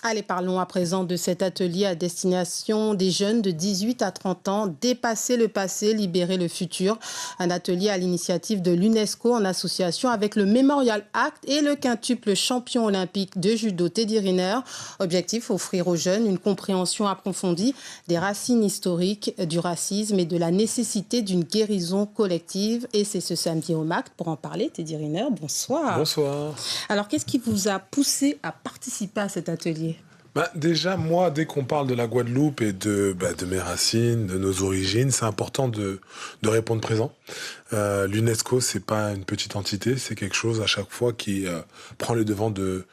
Allez, parlons à présent de cet atelier à destination des jeunes de 18 à 30 ans, dépasser le passé, libérer le futur. Un atelier à l'initiative de l'UNESCO en association avec le Memorial Act et le quintuple champion olympique de judo Teddy Riner. Objectif, offrir aux jeunes une compréhension approfondie des racines historiques du racisme et de la nécessité d'une guérison collective. Et c'est ce samedi au MACT. Pour en parler, Teddy Riner, bonsoir. Bonsoir. Alors, qu'est-ce qui vous a poussé à participer à cet atelier ? Déjà, moi, dès qu'on parle de la Guadeloupe et de mes racines, de nos origines, c'est important de répondre présent. L'UNESCO, c'est pas une petite entité, c'est quelque chose à chaque fois qui prend le devant de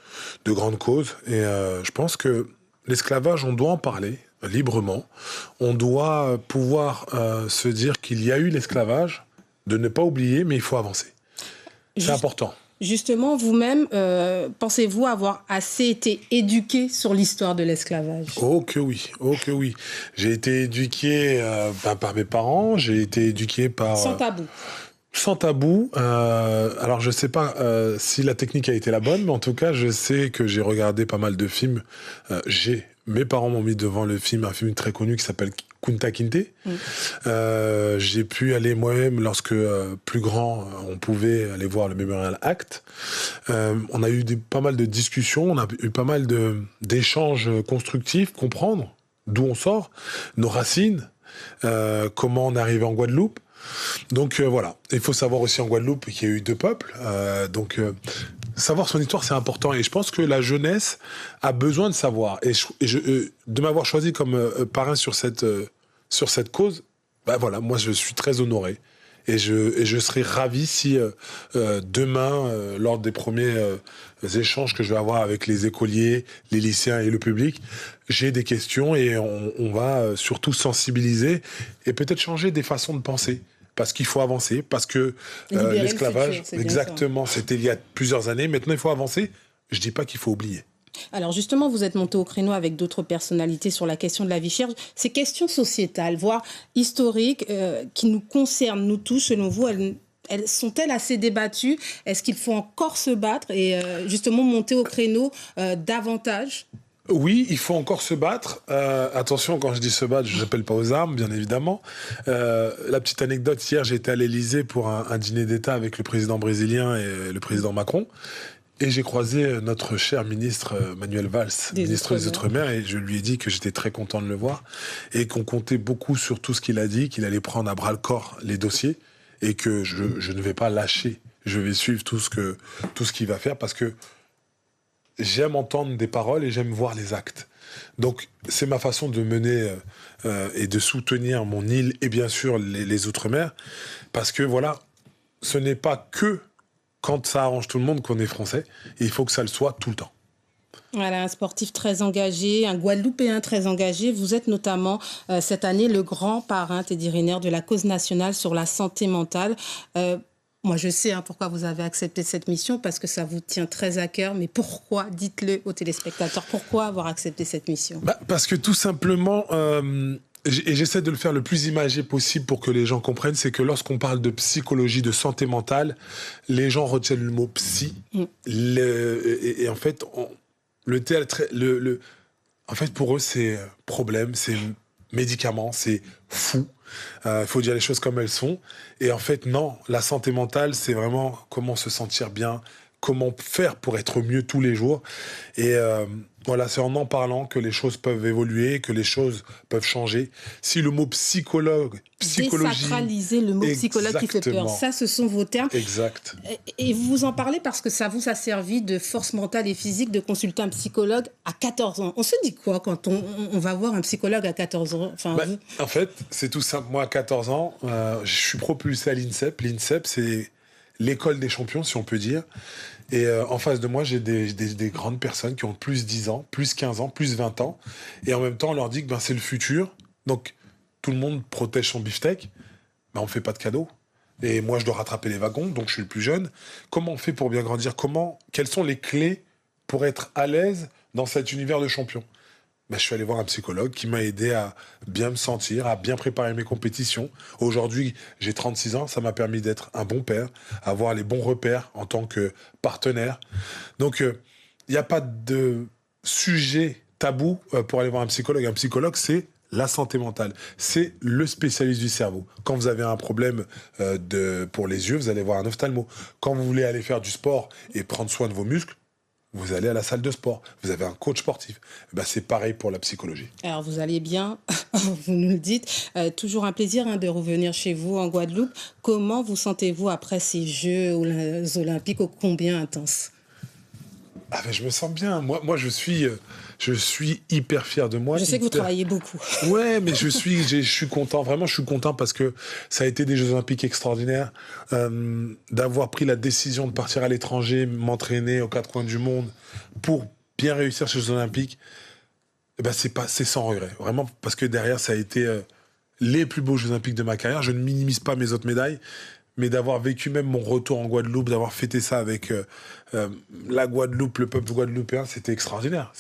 grandes causes. Et je pense que l'esclavage, on doit en parler librement. On doit pouvoir se dire qu'il y a eu l'esclavage, de ne pas oublier, mais il faut avancer. C'est important. Justement, vous-même, pensez-vous avoir assez été éduqué sur l'histoire de l'esclavage ? Oh que oui, oh que oui. J'ai été éduqué par mes parents, j'ai été éduqué par... Sans tabou. Sans tabou. Alors, je sais pas si la technique a été la bonne, mais en tout cas, je sais que j'ai regardé pas mal de films. Mes parents m'ont mis devant un film très connu qui s'appelle Kunta Kinte. J'ai pu aller moi-même, lorsque plus grand, on pouvait aller voir le Memorial Act. On a eu pas mal de discussions, on a eu pas mal d'échanges constructifs, comprendre d'où on sort, nos racines, comment on est arrivé en Guadeloupe. Donc voilà, il faut savoir aussi en Guadeloupe qu'il y a eu deux peuples, savoir son histoire c'est important et je pense que la jeunesse a besoin de savoir et de m'avoir choisi comme parrain sur cette cause, voilà, moi je suis très honoré et je serai ravi si demain, lors des premiers échanges que je vais avoir avec les écoliers, les lycéens et le public, j'ai des questions et on va surtout sensibiliser et peut-être changer des façons de penser. Parce qu'il faut avancer, parce que l'esclavage, exactement, c'était il y a plusieurs années. Maintenant, il faut avancer. Je dis pas qu'il faut oublier. Alors justement, vous êtes monté au créneau avec d'autres personnalités sur la question de la vie chère. Ces questions sociétales, voire historiques, qui nous concernent, nous tous, selon vous, elles sont-elles assez débattues ? Est-ce qu'il faut encore se battre et justement monter au créneau davantage ? Oui, il faut encore se battre. Attention, quand je dis se battre, je n'appelle pas aux armes, bien évidemment. La petite anecdote, hier, j'étais à l'Élysée pour un dîner d'État avec le président brésilien et le président Macron. Et j'ai croisé notre cher ministre Manuel Valls, ministre des Outre-mer, et je lui ai dit que j'étais très content de le voir et qu'on comptait beaucoup sur tout ce qu'il a dit, qu'il allait prendre à bras-le-corps les dossiers et que je ne vais pas lâcher. Je vais suivre tout ce qu'il va faire parce que j'aime entendre des paroles et j'aime voir les actes. Donc, c'est ma façon de mener et de soutenir mon île et bien sûr les Outre-mer. Parce que voilà, ce n'est pas que quand ça arrange tout le monde qu'on est français. Et il faut que ça le soit tout le temps. Voilà, un sportif très engagé, un Guadeloupéen très engagé. Vous êtes notamment cette année le grand parrain, Teddy Riner, de la cause nationale sur la santé mentale. Moi, je sais pourquoi vous avez accepté cette mission, parce que ça vous tient très à cœur. Mais pourquoi ? Dites-le aux téléspectateurs. Pourquoi avoir accepté cette mission ? Parce que tout simplement, et j'essaie de le faire le plus imagé possible pour que les gens comprennent, c'est que lorsqu'on parle de psychologie, de santé mentale, les gens retiennent le mot psy. Et en fait, en fait, pour eux, c'est problème, c'est médicament, c'est fou. Il faut dire les choses comme elles sont. Et en fait, non, la santé mentale, c'est vraiment comment se sentir bien, comment faire pour être mieux tous les jours. Et voilà, c'est en parlant que les choses peuvent évoluer, que les choses peuvent changer. Si le mot psychologie... Désacraliser le mot psychologue qui fait peur. Ça, ce sont vos termes. Exact. Et vous en parlez parce que ça vous a servi de force mentale et physique de consulter un psychologue à 14 ans. On se dit quoi quand on va voir un psychologue à 14 ans ? En fait, c'est tout simple. Moi, à 14 ans, je suis propulsé à l'INSEP. L'INSEP, c'est l'école des champions, si on peut dire. Et en face de moi, j'ai des grandes personnes qui ont plus 10 ans, plus 15 ans, plus 20 ans. Et en même temps, on leur dit que c'est le futur. Donc, tout le monde protège son beefsteak. On ne fait pas de cadeaux. Et moi, je dois rattraper les wagons, donc je suis le plus jeune. Comment on fait pour bien grandir ? Quelles sont les clés pour être à l'aise dans cet univers de champion ? Je suis allé voir un psychologue qui m'a aidé à bien me sentir, à bien préparer mes compétitions. Aujourd'hui, j'ai 36 ans, ça m'a permis d'être un bon père, avoir les bons repères en tant que partenaire. Donc, il n'y a pas de sujet tabou pour aller voir un psychologue. Un psychologue, c'est la santé mentale. C'est le spécialiste du cerveau. Quand vous avez un problème pour les yeux, vous allez voir un ophtalmo. Quand vous voulez aller faire du sport et prendre soin de vos muscles, vous allez à la salle de sport. Vous avez un coach sportif. Ben, c'est pareil pour la psychologie. Alors, vous allez bien, vous nous le dites. Toujours un plaisir de revenir chez vous en Guadeloupe. Comment vous sentez-vous après ces Jeux olympiques ô combien intenses? Ah ben, je me sens bien. Moi je suis hyper fier de moi. Je sais que vous travaillez beaucoup. Ouais, mais je suis content. Vraiment, je suis content parce que ça a été des Jeux Olympiques extraordinaires. D'avoir pris la décision de partir à l'étranger, m'entraîner aux quatre coins du monde pour bien réussir ces Jeux Olympiques, eh ben c'est sans regret. Vraiment, parce que derrière, ça a été les plus beaux Jeux Olympiques de ma carrière. Je ne minimise pas mes autres médailles, mais d'avoir vécu même mon retour en Guadeloupe, d'avoir fêté ça avec la Guadeloupe, le peuple guadeloupéen, c'était extraordinaire.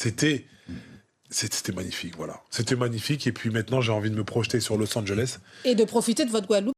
C'était magnifique, voilà. C'était magnifique, et puis maintenant, j'ai envie de me projeter sur Los Angeles. Et de profiter de votre Guadeloupe.